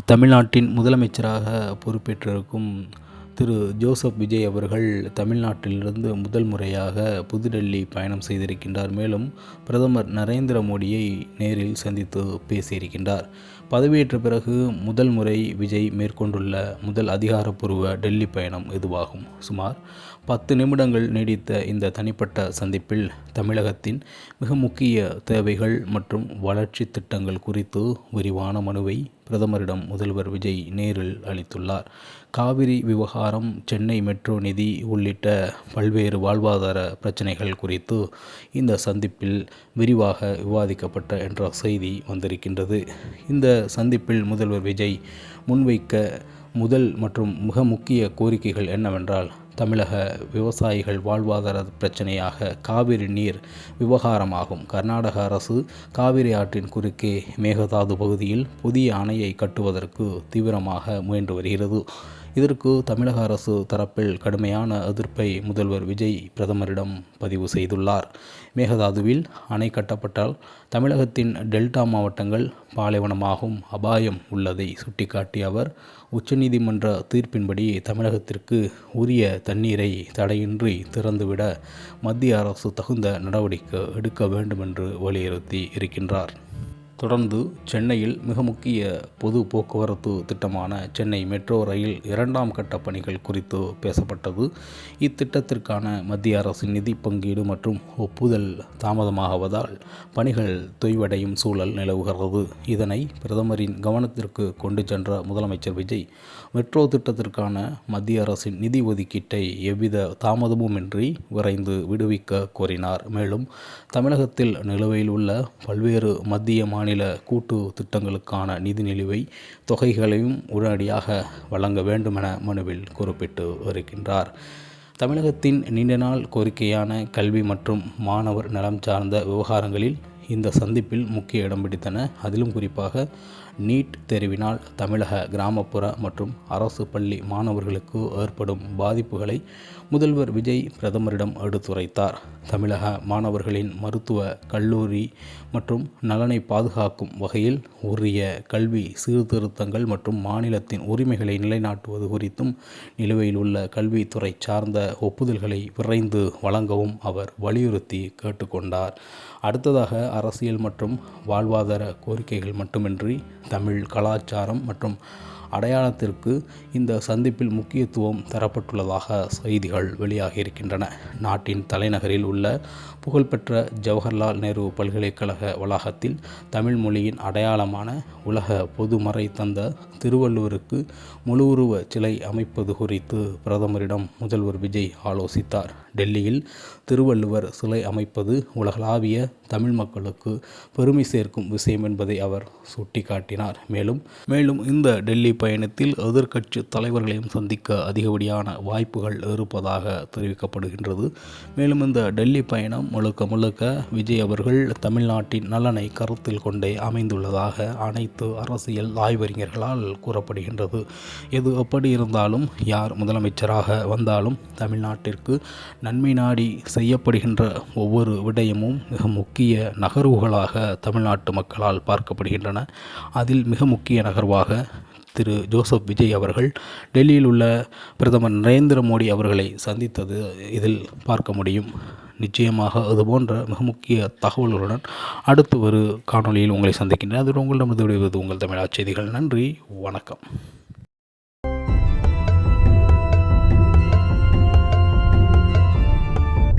தமிழ்நாட்டின் முதலமைச்சராக பொறுப்பேற்றிருக்கும் திரு ஜோசப் விஜய் அவர்கள் தமிழ்நாட்டிலிருந்து முதல் முறையாக புதுடெல்லி பயணம் செய்திருக்கின்றார். மேலும் பிரதமர் நரேந்திர மோடியை நேரில் சந்தித்து பேசியிருக்கின்றார். பதவியேற்ற பிறகு முதல் முறை விஜய் மேற்கொண்டுள்ள முதல் அதிகாரப்பூர்வ டெல்லி பயணம் இதுவாகும். சுமார் 10 நிமிடங்கள் நீடித்த இந்த தனிப்பட்ட சந்திப்பில் தமிழகத்தின் மிக முக்கிய தேவைகள் மற்றும் வளர்ச்சி திட்டங்கள் குறித்து விரிவான மனுவை பிரதமரிடம் முதல்வர் விஜய் நேரில் அளித்துள்ளார். காவிரி விவகாரம், சென்னை மெட்ரோ நிதி உள்ளிட்ட பல்வேறு வாழ்வாதார பிரச்சினைகள் குறித்து இந்த சந்திப்பில் விரிவாக விவாதிக்கப்பட்ட என்ற செய்தி வந்திருக்கின்றது. இந்த சந்திப்பில் முதல்வர் விஜய் முன்வைக்க முதல் மற்றும் மிக முக்கிய கோரிக்கைகள் என்னவென்றால், தமிழக விவசாயிகள் வாழ்வாதார பிரச்சனையாக காவிரி நீர் விவகாரமாகும். கர்நாடக அரசு காவிரி ஆற்றின் குறுக்கே மேகதாது பகுதியில் புதிய அணையை கட்டுவதற்கு தீவிரமாக முயன்று வருகிறது. இதற்கு தமிழக அரசு தரப்பில் கடுமையான எதிர்ப்பை முதல்வர் விஜய் பிரதமரிடம் பதிவு செய்துள்ளார். மேகதாதுவில் அணை கட்டப்பட்டால் தமிழகத்தின் டெல்டா மாவட்டங்கள் பாலைவனமாகும் அபாயம் உள்ளதை சுட்டிக்காட்டிய அவர், உச்சநீதிமன்ற தீர்ப்பின்படி தமிழகத்திற்கு உரிய தண்ணீரை தடையின்றி திறந்துவிட மத்திய அரசு தகுந்த நடவடிக்கை எடுக்க வேண்டுமென்று வலியுறுத்தி இருக்கின்றார். தொடர்ந்து சென்னையில் மிக முக்கிய பொது போக்குவரத்து திட்டமான சென்னை மெட்ரோ ரயில் 2ஆம் கட்ட பணிகள் குறித்து பேசப்பட்டது. இத்திட்டத்திற்கான மத்திய அரசின் நிதி பங்கீடு மற்றும் ஒப்புதல் தாமதமாகுவதால் பணிகள் தொய்வடையும் சூழல் நிலவுகிறது. இதனை பிரதமரின் கவனத்திற்கு கொண்டு சென்ற முதலமைச்சர் விஜய், மெட்ரோ திட்டத்திற்கான மத்திய அரசின் நிதி ஒதுக்கீட்டை எவ்வித தாமதமுமின்றி விரைந்து விடுவிக்க கோரினார். மேலும் தமிழகத்தில் நிலுவையில் உள்ள பல்வேறு மத்திய மாநில கூட்டு திட்டங்களுக்கான நிதி நிலுவை தொகைகளையும் உடனடியாக வழங்க வேண்டுமென மனுவில் குறிப்பிட்டு வருகின்றார். தமிழகத்தின் நீண்ட நாள் கோரிக்கையான கல்வி மற்றும் மாணவர் நலம் சார்ந்த விவகாரங்களில் இந்த சந்திப்பில் முக்கிய இடம் பிடித்தன. அதிலும் குறிப்பாக நீட் தேர்வினால் தமிழக கிராமப்புற மற்றும் அரசு பள்ளி மாணவர்களுக்கு ஏற்படும் பாதிப்புகளை முதல்வர் விஜய் பிரதமரிடம் எடுத்துரைத்தார். தமிழக மாணவர்களின் மருத்துவ, கல்லூரி மற்றும் நலனை பாதுகாக்கும் வகையில் உரிய கல்வி சீர்திருத்தங்கள் மற்றும் மாநிலத்தின் உரிமைகளை நிலைநாட்டுவது குறித்தும் நிலுவையில் உள்ள கல்வித்துறை சார்ந்த ஒப்புதல்களை விரைந்து வழங்கவும் அவர் வலியுறுத்தி கேட்டுக்கொண்டார். அடுத்ததாக அரசியல் மற்றும் வாழ்வாதார கோரிக்கைகள் மட்டுமின்றி தமிழ் கலாச்சாரம் மற்றும் அடையாளத்திற்கு இந்த சந்திப்பில் முக்கியத்துவம் தரப்பட்டுள்ளதாக செய்திகள் வெளியாகியிருக்கின்றன. நாட்டின் தலைநகரில் உள்ள புகழ்பெற்ற ஜவஹர்லால் நேரு பல்கலைக்கழக வளாகத்தில் தமிழ் மொழியின் அடையாளமான உலக பொதுமறை தந்த திருவள்ளுவருக்கு முழு உருவ சிலை அமைப்பது குறித்து பிரதமரிடம் முதல்வர் விஜய் ஆலோசித்தார். டெல்லியில் திருவள்ளுவர் சிலை அமைப்பது உலகளாவிய தமிழ் மக்களுக்கு பெருமை சேர்க்கும் விஷயம் என்பதை அவர் சுட்டிக்காட்டினார். மேலும் இந்த டெல்லி பயணத்தில் எதிர்க்கட்சி தலைவர்களையும் சந்திக்க அதிகப்படியான வாய்ப்புகள் இருப்பதாக தெரிவிக்கப்படுகின்றது. மேலும் இந்த டெல்லி பயணம் முழுக்க விஜய் அவர்கள் தமிழ்நாட்டின் நலனை கருத்தில் கொண்டே அமைந்துள்ளதாக அனைத்து அரசியல் ஆய்வறிஞர்களால் கூறப்படுகின்றது. எது எப்படி இருந்தாலும், யார் முதலமைச்சராக வந்தாலும் தமிழ்நாட்டிற்கு நன்மை நாடி செய்யப்படுகின்ற ஒவ்வொரு விடயமும் மிக முக்கிய நகர்வுகளாக தமிழ்நாட்டு மக்களால் பார்க்கப்படுகின்றன. அதில் மிக முக்கிய நகர்வாக திரு ஜோசப் விஜய் அவர்கள் டெல்லியில் உள்ள பிரதமர் நரேந்திர மோடி அவர்களை சந்தித்தது இதில் பார்க்க முடியும். நிச்சயமாக அதுபோன்ற மிக முக்கிய தகவல்களுடன் அடுத்து ஒரு காணொலியில் உங்களை சந்திக்கின்றேன். அது உங்களிடமிருந்து விடுவது உங்கள் தமிழா செய்திகள். நன்றி, வணக்கம்.